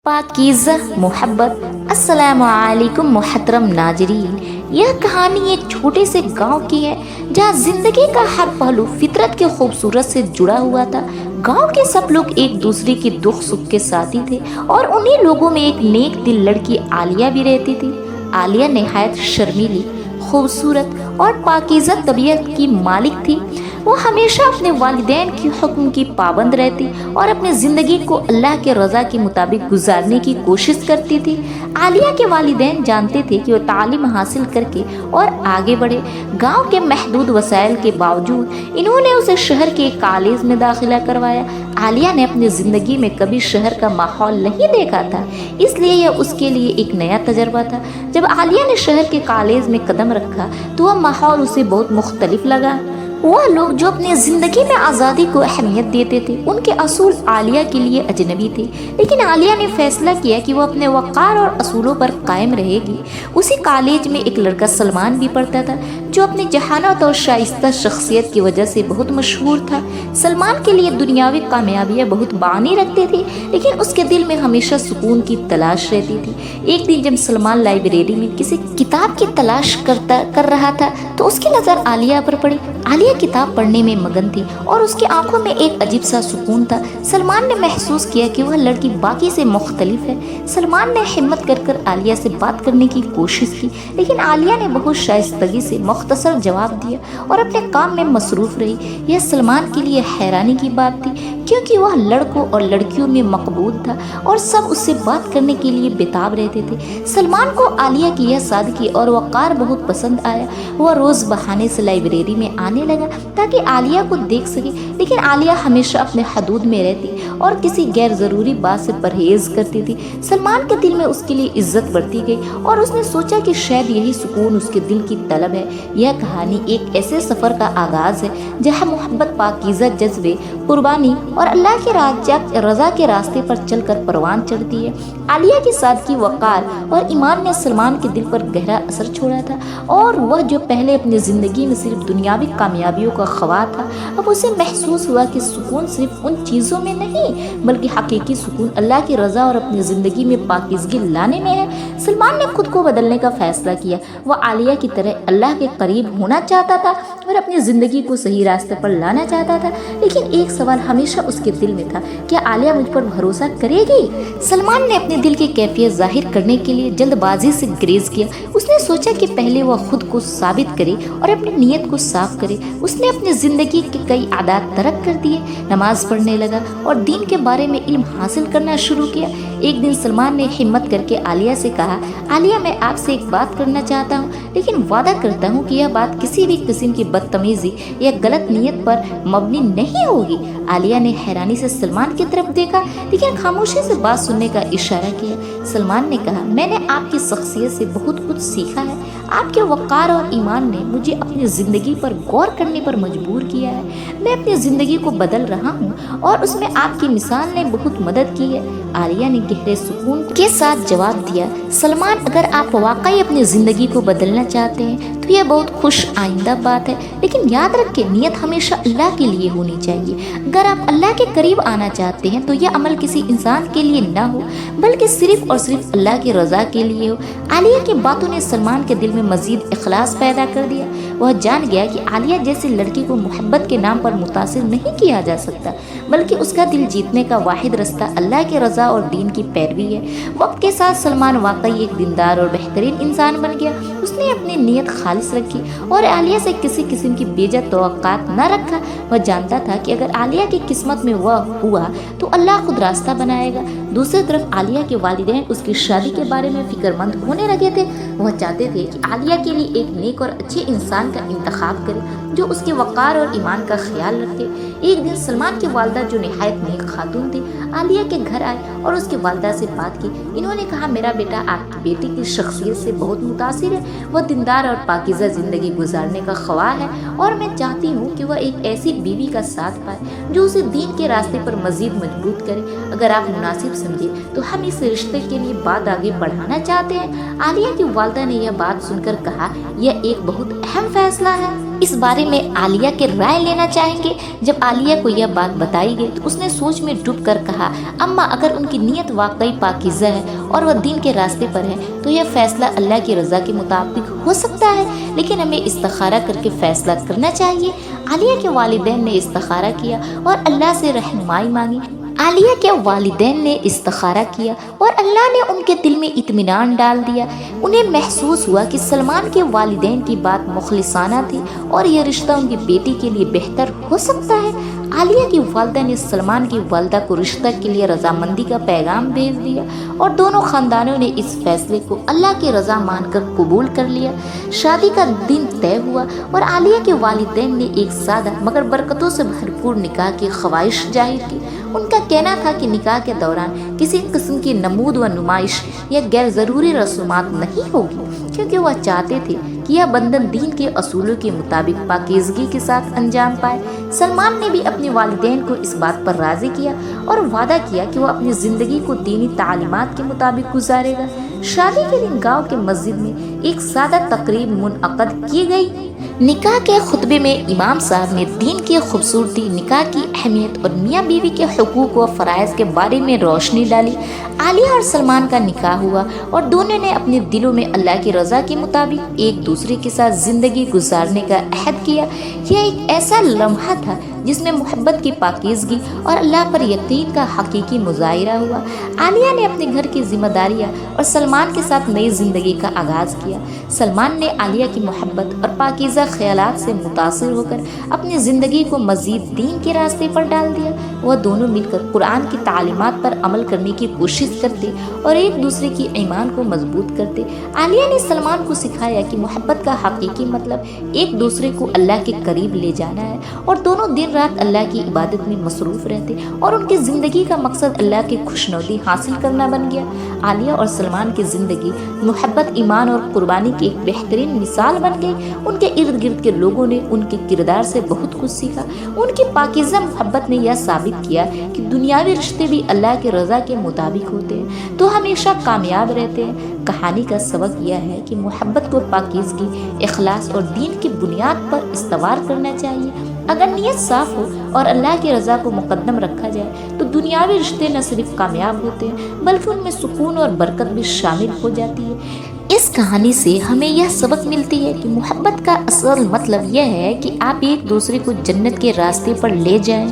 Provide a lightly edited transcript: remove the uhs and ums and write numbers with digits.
पाकीज़ा मोहब्बत। अस्सलामु अलैकुम मुहतरम नाजरीन, यह कहानी एक छोटे से गांव की है जहां जिंदगी का हर पहलू फितरत के खूबसूरत से जुड़ा हुआ था। गांव के सब लोग एक दूसरे के दुख सुख के साथी थे और उन्हीं लोगों में एक नेक दिल लड़की आलिया भी रहती थी। आलिया नहायत शर्मीली, खूबसूरत और पाकीज़ा तबीयत की मालिक थी। वो हमेशा अपने वालिदैन के हुक्म की पाबंद रहती और अपनी ज़िंदगी को अल्लाह के रज़ा के मुताबिक गुजारने की कोशिश करती थी। आलिया के वालिदैन जानते थे कि वो तालीम हासिल करके और आगे बढ़े। गांव के महदूद वसाइल के बावजूद इन्होंने उसे शहर के एक कॉलेज में दाखिला करवाया। आलिया ने अपनी ज़िंदगी में कभी शहर का माहौल नहीं देखा था, इसलिए यह उसके लिए एक नया तजर्बा था। जब आलिया ने शहर के कॉलेज में कदम रखा तो वह माहौल उसे बहुत मुख्तलिफ लगा। वह लोग जो अपनी ज़िंदगी में आज़ादी को अहमियत देते थे, उनके असूल आलिया के लिए अजनबी थे। लेकिन आलिया ने फैसला किया कि वह अपने वक़ार और असूलों पर कायम रहेगी। उसी कॉलेज में एक लड़का सलमान भी पढ़ता था, जो अपनी जहानत और शाइस्ता शख्सियत की वजह से बहुत मशहूर था। सलमान के लिए दुनियावी कामयाबियाँ बहुत बानी रखते थे, लेकिन उसके दिल में हमेशा सुकून की तलाश रहती थी। एक दिन जब सलमान लाइब्रेरी में किसी किताब की तलाश कर रहा था तो उसकी नज़र आलिया पर पड़ी। आलिया किताब पढ़ने में मगन थी और उसकी आंखों में एक अजीब सा सुकून था। सलमान ने महसूस किया कि वह लड़की बाकी से मुख्तलिफ है। सलमान ने हिम्मत कर आलिया से बात करने की कोशिश की, लेकिन आलिया ने बहुत शाइस्तगी से मुख्तसर जवाब दिया और अपने काम में मसरूफ़ रही। यह सलमान के लिए हैरानी की बात थी, क्योंकि वह लड़कों और लड़कियों में मकबूल था और सब उससे बात करने के लिए बेताब रहते थे। सलमान को आलिया की यह सादगी और वक़ार बहुत पसंद आया। वह रोज़ बहाने से लाइब्रेरी में आने लगा ताकि आलिया को देख सके, लेकिन आलिया हमेशा अपने हदूद में रहती और किसी गैर ज़रूरी बात से परहेज़ करती थी। सलमान के दिल में उसके लिए इज्जत बढ़ती गई और उसने सोचा कि शायद यही सुकून उसके दिल की तलब है। यह कहानी एक ऐसे सफ़र का आगाज़ है जहाँ मोहब्बत, पाकीज़ा जज्बे, कुर्बानी और अल्लाह के रज़ा के रास्ते पर चलकर परवान चढ़ती है। आलिया की सादगी, वक़ार और ईमान ने सलमान के दिल पर गहरा असर छोड़ा था और वह जो पहले अपनी ज़िंदगी में सिर्फ दुनियावी कामयाबियों का ख्वाह था, अब उसे महसूस हुआ कि सुकून सिर्फ उन चीज़ों में नहीं, बल्कि हकीकी सुकून अल्लाह की रज़ा और अपनी ज़िंदगी में पाकीज़गी लाने में है। सलमान ने खुद को बदलने का फ़ैसला किया। वह आलिया की तरह अल्लाह के करीब होना चाहता था और अपनी ज़िंदगी को सही रास्ते पर लाना चाहता था। लेकिन एक सवाल हमेशा उसके दिल में था, क्या आलिया मुझ पर भरोसा करेगी? सलमान ने अपने दिल की कैफियत जाहिर करने के लिए जल्दबाजी से ग्रेज किया। उसने सोचा कि पहले वह खुद को साबित करे और अपनी नीयत को साफ करे। उसने अपनी ज़िंदगी के कई आदात तर्क कर दिए, नमाज पढ़ने लगा और दीन के बारे में इल्म हासिल करना शुरू किया। एक दिन सलमान ने हिम्मत करके आलिया से कहा, आलिया, मैं आपसे एक बात करना चाहता हूँ, लेकिन वादा करता हूँ कि यह बात किसी भी किस्म की बदतमीज़ी या गलत नीयत पर मबनी नहीं होगी। आलिया ने हैरानी से सलमान की तरफ देखा, लेकिन खामोशी से बात सुनने का इशारा किया। सलमान ने कहा, मैंने आपकी शख्सियत से बहुत कुछ सीखा है। आपके वक़ार और ईमान ने मुझे अपनी ज़िंदगी पर गौर करने पर मजबूर किया है। मैं अपनी ज़िंदगी को बदल रहा हूँ और उसमें आपकी मिसाल ने बहुत मदद की है। आलिया ने गहरे सुकून के साथ जवाब दिया, सलमान, अगर आप वाकई अपनी ज़िंदगी को बदलना चाहते हैं तो यह बहुत खुश आइंदा बात है, लेकिन याद रखें, नीयत हमेशा अल्लाह के लिए होनी चाहिए। अगर आप अल्लाह के करीब आना चाहते हैं तो यह अमल किसी इंसान के लिए ना हो, बल्कि सिर्फ और सिर्फ अल्लाह की रज़ा के लिए हो। आलिया की बातों ने सलमान के दिल में मज़ीद इखलास पैदा कर दिया। वह जान गया कि आलिया जैसी लड़की को मोहब्बत के नाम पर मुतासिर नहीं किया जा सकता, बल्कि उसका दिल जीतने का वाहिद रास्ता अल्लाह के रज़ा और दीन की पैरवी है। वक्त के साथ सलमान वाकई एक दीनदार और बेहतरीन इंसान बन गया। उसने अपनी नीयत खालिस रखी और आलिया से किसी किस्म की बेजा तवक्कात न रखा। वह जानता था कि अगर आलिया की किस्मत में वह हुआ तो अल्लाह खुद रास्ता बनाएगा। दूसरी तरफ आलिया के वालिदैन उसकी शादी के बारे में फिक्रमंद होने लगे थे। वह चाहते थे कि आलिया के लिए एक नेक और अच्छे इंसान का इंतखाब करे जो उसके वक़ार और ईमान का ख्याल रखे। एक दिन सलमान की वालदा, जो नहायत नेक खातून थी, आलिया के घर आए और उसके वालदा से बात की। इन्होंने कहा, मेरा बेटा आपकी बेटी की शख्सियत से बहुत मुतासिर है। वह दीनदार और पाकीज़ा ज़िंदगी गुजारने का ख्वाह है और मैं चाहती हूँ कि वह एक ऐसी बीवी का साथ पाए जो उसे दीन के रास्ते पर मज़ीद मजबूत करे। अगर आप मुनासिब समझे तो हम इस रिश्ते के लिए बात आगे बढ़ाना चाहते हैं। आलिया की वालदा ने यह बात सुनकर कहा, यह एक बहुत अहम फैसला है। इस बारे में आलिया के राय लेना चाहेंगे। जब आलिया को यह बात बताई गई तो उसने सोच में डूब कर कहा, अम्मा अगर उनकी नीयत वाकई पाकीज़ा है और वह दीन के रास्ते पर है तो यह फैसला अल्लाह की रज़ा के मुताबिक हो सकता है, लेकिन हमें इस्तिखारा करके फैसला करना चाहिए। आलिया के वालिदैन ने इस्तिखारा किया और अल्लाह से रहनुमाई मांगी। आलिया के वालिदैन ने इस्तिखारा किया और अल्लाह ने उनके दिल में इत्मीनान डाल दिया। उन्हें महसूस हुआ कि सलमान के वालिदैन की बात मुखलिसाना थी और यह रिश्ता उनकी बेटी के लिए बेहतर हो सकता है। आलिया की वालिदा ने सलमान की वालिदा को रिश्ता के लिए रजामंदी का पैगाम भेज दिया और दोनों ख़ानदानों ने इस फैसले को अल्लाह की रज़ा मानकर कबूल कर लिया। शादी का दिन तय हुआ और आलिया के वालिदैन ने एक सादा मगर बरकतों से भरपूर निकाह की ख्वाहिश जाहिर की। उनका कहना था कि निकाह के दौरान किसी किस्म की नमूद व नुमाइश या गैर ज़रूरी रसूमात नहीं होगी, क्योंकि वह चाहते थे कि यह बंधन दीन के असूलों के मुताबिक पाकीज़गी के साथ अंजाम पाए। सलमान ने भी अपने वालिदैन को इस बात पर राज़ी किया और वादा किया कि वह अपनी ज़िंदगी को दीनी तालीमात के मुताबिक गुजारेगा। शादी के दिन गांव के मस्जिद में एक सादा तकरीब मुनअक़द की गई। निकाह के खुतबे में इमाम साहब ने दीन की खूबसूरती, निकाह की अहमियत और मियाँ बीवी के हुकूक व फ़राइज़ के बारे में रोशनी डाली। आलिया और सलमान का निकाह हुआ और दोनों ने अपने दिलों में अल्लाह की रज़ा के मुताबिक एक दूसरे के साथ ज़िंदगी गुजारने का अहद किया। यह एक ऐसा लम्हा था जिसमें मोहब्बत की पाकीज़गी और अल्लाह पर यकीन का हकीकी मुज़ाहिरा हुआ। आलिया ने अपने घर की जिम्मेदारियाँ और सलमान के साथ नई ज़िंदगी का आगाज़ किया। सलमान ने आलिया की मोहब्बत और पाकीज़ा ख्यालात से मुतासिर होकर अपनी ज़िंदगी को मज़ीद दीन के रास्ते पर डाल दिया। वह दोनों मिलकर कुरान की तालीमात पर अमल करने की कोशिश करते और एक दूसरे की ईमान को मजबूत करते। आलिया ने सलमान को सिखाया कि मोहब्बत का हकीकी मतलब एक दूसरे को अल्लाह के करीब ले जाना है और दोनों दिन रात अल्लाह की इबादत में मसरूफ़ रहते और उनकी ज़िंदगी का मकसद अल्लाह की खुशनुदी हासिल करना बन गया। आलिया और सलमान की ज़िंदगी मोहब्बत, ईमान और कुर्बानी की एक बेहतरीन मिसाल बन गई। उनके इर्द गिर्द के लोगों ने उनके किरदार से बहुत कुछ सीखा। उनकी पाकीज़ा मोहब्बत ने यह साबित किया कि दुनियावी रिश्ते भी अल्लाह की रज़ा के मुताबिक होते हैं तो हमेशा कामयाब रहते हैं। कहानी का सबक यह है कि मोहब्बत को पाकीज़गी, इखलास और दीन की बुनियाद पर इस्तवार करना चाहिए। अगर नीयत साफ़ हो और अल्लाह की रज़ा को मुकद्दम रखा जाए तो दुनियावी रिश्ते न सिर्फ कामयाब होते हैं बल्कि उनमें सुकून और बरकत भी शामिल हो जाती है। इस कहानी से हमें यह सबक मिलती है कि मोहब्बत का असल मतलब यह है कि आप एक दूसरे को जन्नत के रास्ते पर ले जाएं।